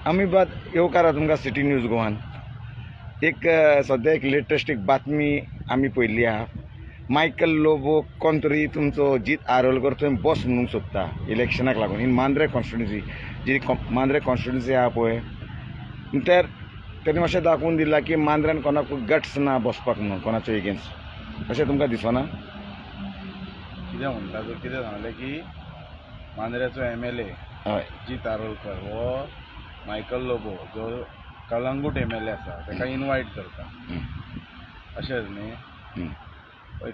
आम्ही येवकारां तुमकां city news गोवान एक सध्या एक लेटेस्ट एक बातमी आम्ही पळयल्ली आहा। मायकल लोबो कोण तरी तुमचो जीत आरोलकर थंय बॉस म्हणूंक सोदता इलेक्शनाक लागून इन मांद्रे कॉन्स्टिट्युन्सी जी मांद्रे कॉन्स्टिट्युन्सी आहा पळय तर तेणें अशें दाखोवन दिलां की मांद्र्यान कोणाक गट्स ना बसपाक म्हणून कोणाचो एगेन्स्ट अशें तुमकां दिसना? कितें म्हणटा तो कितें सांगलें की मांद्र्याचो MLA हय जीत आरोलकर हो मायकल लोबो जो कलंगूट MLA आसा ताका इनवायट करता अशेंच न्ही।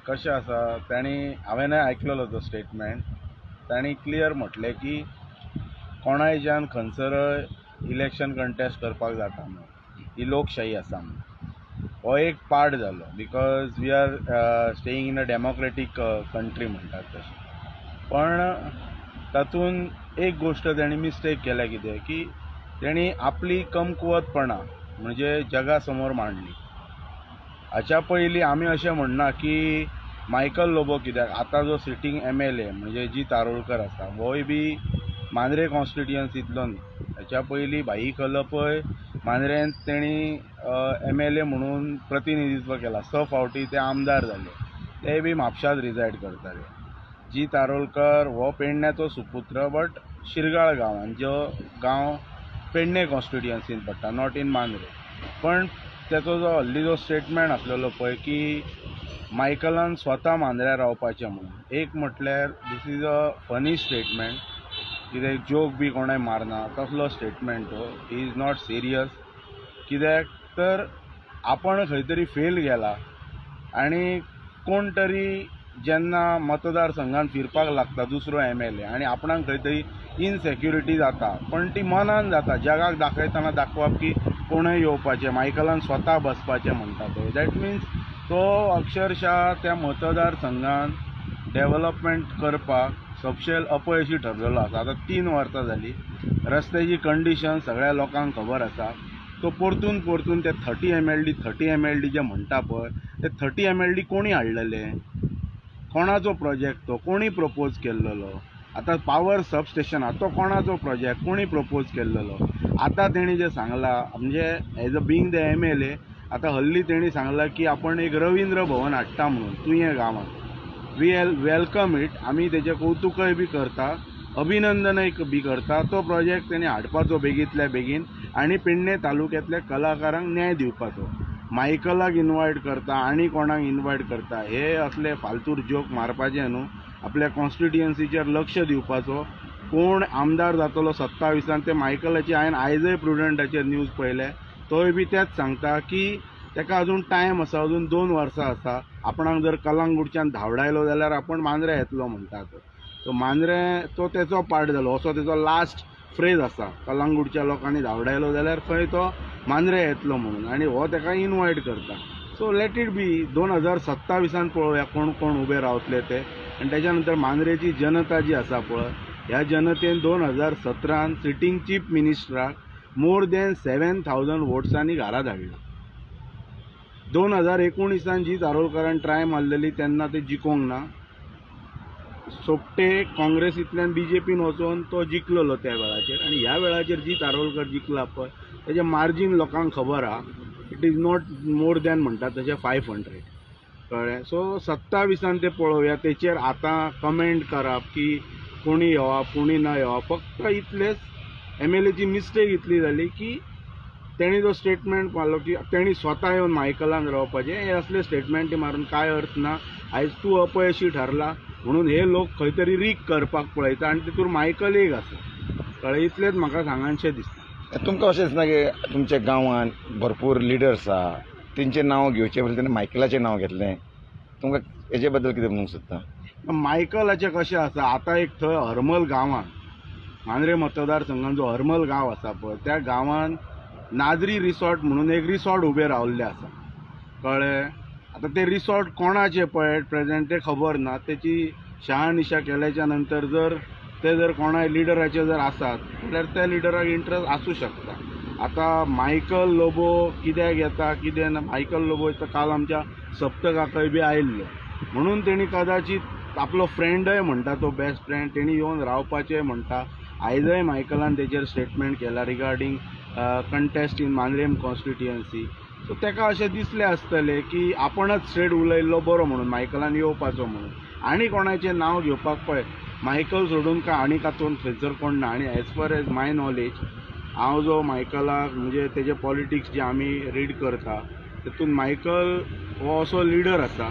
कशें आसा हांवें आयकलेलो तो स्टेटमेंट तांणी क्लियर म्हटलें की कोणायच्यान खंयसरय इलेक्शन कंटेस्ट करपाक जाता म्हणून ही लोकशाही आसा म्हणून हो एक पार्ट जालो because we are staying in a democratic country म्हणटात तशें। पण तातूंत एक गोश्ट तांणी मिस्टेक केल्या कितें की तांणी आपली कमकुवतपणां म्हणजे जगा समोर मांडली। हाच्या पयलीं आमी अशें म्हणना की मायकल लोबो कित्याक आतां जो सिटींग MLA म्हणजे जीत आरोलकर आसा होय बी मांद्रे कॉन्स्टिट्युएन्सींतलो न्ही। हाच्या पयलीं भाई कलपय मांद्रेंत तेणी MLA म्हणून प्रतिनिधित्व केलां, 6 फावटी ते आमदार जाले, ते बी म्हापशांत रिजायड करताले। जीत आरोलकर हो पेडण्याचो सुपुत्र बट शिरगाळ गांवांत जो गांव पेडणे कॉन्स्टिट्युएन्सींत पडटा, नॉट इन मांद्रे। पण तेचो जो हल्लीचो स्टेटमेंट आसलेलो पळय की मायकलान स्वता मांद्र्यार रावपाचें म्हणून, एक म्हटल्यार this is a funny statement, कितें जोक बी कोणें मारना तसलो स्टेटमेंट तो। ही इज नॉट सिरियस कित्याक तर आपण खंय तरी फेल गेला आनी कोण तरी जेन्ना मतदारसंघांत फिरपाक लागता दुसरो MLA आनी आपणाक खंय तरी इनसेक्युरिटी जाता, पण ती मनान जाता, जगाक दाखयतना दाखोवप की कोणूय येवपाचें, मायकलान स्वता बसपाचें म्हणटा तो। दॅट मिन्स तो अक्षरशा त्या मतदारसंघांत डेव्हलपमेंट करपाक सपशेल अपयशी ठरलेलो आसा। आतां 3 वर्सां जालीं, रस्त्याची कंडिशन सगळ्या लोकांक खबर आसा। तो परतून ते 30 MLD जे म्हणटा पळय ते 30 MLD कोणी हाडलेले, कोणाचो प्रोजेक्ट तो, कोणी प्रपोज केल्लो? आतां पावर सबस्टेशन तो कोणाचो प्रोजेक्ट, कोणी प्रपोज केल्लो? आतां तेणी जे सांगलां म्हणजे as a being the MLA आतां हल्ली तेणी सांगलां की आपण एक रवींद्र भवन हाडटा म्हणून तुयें गांवांत। वी वेलकम इट, आमी तेजें कौतुकय बी करता, अभिनंदनय बी करता। तो प्रोजेक्ट तेणी हाडपाचो बेगींतल्या बेगीन आनी पेडणे तालुक्यांतल्या कलाकारांक न्याय दिवपाचो। मायकलाक इनवायट करता आनी कोणाक इनवायट करता, हे असले फालतूर जोक मारपाचे न्हू। आपल्या कॉन्स्टिट्युएन्सीचेर लक्ष दिवपाचो। कोण आमदार जातलो 27 ते मायकलाची हांवें आयजय प्रुडंटाचेर न्यूज पळयले, तोय बी तेच सांगता की ताका अजून टायम आसा, अजून 2 वर्सां आसा। आपणाक जर कलंगूटच्यान धांवडायलो जाल्यार आपण मांद्रे येतलो म्हणटा तो। सो मांद्रे तो तेचो पार्ट जालो, असो तेचो लास्ट फ्रेज आसा, कलंगूटच्या लोकांनी धांवडायलो जाल्यार खंय तो मांद्रे येतलो म्हणून, आनी हो ताका इनवायट करता। सो लेट इट बी, 2027 पळोवया कोण कोण उबे रावतले ते। आनी तेच्या नंतर मांद्रेची जनता जी आसा पळय, ह्या जनतेन 2017 सिटींग चीफ मिनिस्टराक मोर दॅन 7000 वोट्सांनी घरा धाडला। 2019 जीत आरोलकरान ट्राय मारलेली तेन्ना ते जिखोंक ना, सोपटे काँग्रेसींतल्यान BJPन वचून तो जिखलेलो त्या वेळाचेर। आनी ह्या वेळाचेर जीत आरोलकर जिखला पळय तेजें मार्जीन लोकांक खबर आहा, it is not more than म्हणटा तशें 500 कळ्ळें। सो 27 ते पळोवया, तेचेर आतां कमेंट करप की कोणी येवप कोणी ना येवप, फक्त इतलेंच MLAची मिस्टेक इतली जाली की तेणी जो स्टेटमेंट मारलो की तेणी स्वता येवन मायकलान रावपाचें, हे असले स्टेटमेंट मारून कांय अर्थ ना। आयज तूं अपयशी ठरला म्हणून हे लोक खंय तरी रीक करपाक पळयता आनी तितून मायकल एक आसा, कळ्ळें। इतलेंच म्हाका सांगानशें दिसता। तुमकां अशें दिसना की तुमच्या गांवांत भरपूर लिडर्स आहा, तेंचें नांव घेवचें पयलीं तेणें मायकलाचें नांव घेतलें, तुमकां हेजे बद्दल कितें म्हणूंक सोदता? मायकलाचें कशें आसा, आतां एक थंय हरमल गांवांत मांद्रे मतदारसंघान जो हरमल गांव आसा पळय त्या गांवांत नाजरी रिसॉर्ट म्हणून एक रिसॉर्ट उबें रावल्लें आसा, कळ्ळें। आतां ते रिसॉर्ट कोणाचें पळय एट प्रेजेंट तें खबर ना, तेची शहानिशा केल्याच्या नंतर जर कोणाय लिडराचे जर आसात जाल्यार त्या लिडराक इंट्रस्ट आसूं शकता। आतां मायकल लोबो कित्याक येता कितें ना, मायकल लोबो काल आमच्या सप्तकाकय बी आयिल्लो म्हणून तेणी कदाचित आपलो फ्रेंडय म्हणटा तो बेस्ट फ्रेंड, तेणी येवन रावपाचें म्हणटा आयजय मायकलान तेजेर स्टेटमेंट केला regarding contest in Mandrem constituency. So ताका अशें दिसलें आसतलें की आपणच स्ट्रेट उलयल्लो बरो म्हणून मायकलान येवपाचो म्हणून. आनी कोणाचें नांव घेवपाक पळय, मायकल सोडून काय आनी तातूंत थंयसर कोण ना. आनी एज पर एज माय नॉलेज हांव जो मायकलाक म्हणजे तेजे पॉलिटिक्स जे आमी रीड करता तातूंत मायकल हो असो लिडर आसा.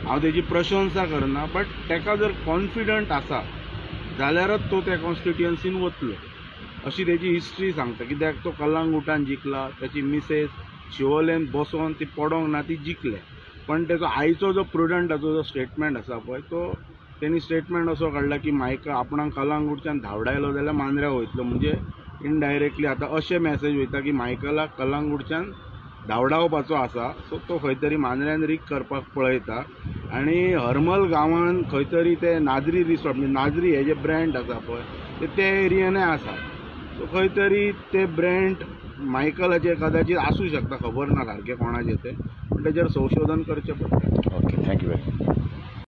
हांव तेजी प्रशंसा करना, बट ताका जर कॉन्फिडंट आसा जाल्यारच तो त्या कॉन्स्टिट्युएन्सीन वतलो अशी तेजी हिस्ट्री सांगता. कित्याक तो कलंगुटान जिखला, ताची मिसेस शिवोलेन बसोन ती पडोंक ना, ती जिखले. पण तेजो आयचो जो प्रुडंटाचो जो स्टेटमेंट आसा पळय तो तेणी स्टेटमेंट असो काडला की आपणाक कलंगूटच्यान धांवडायलो जाल्यार मांद्र्या वयतलो. म्हणजे इनडायरेक्टली आतां अशें मॅसेज वयता की मायकलाक कलंगूटच्यान धांवडावपाचो आसा. सो तो खंय तरी मांद्र्यान रीक करपाक पळयता. आनी हरमल गांवांत खंय तरी ते नाजरी रिसॉर्ट म्हणजे नाजरी हे जे ब्रँड आसा पळय ते एरियेनूय आसा. सो खंय तरी ते ब्रँड मायकलाचे कदाचित आसूं शकता, खबर ना सारकें कोणाचें तें, पण तेजेर संशोधन करचें पडटा. Okay, thank you very much.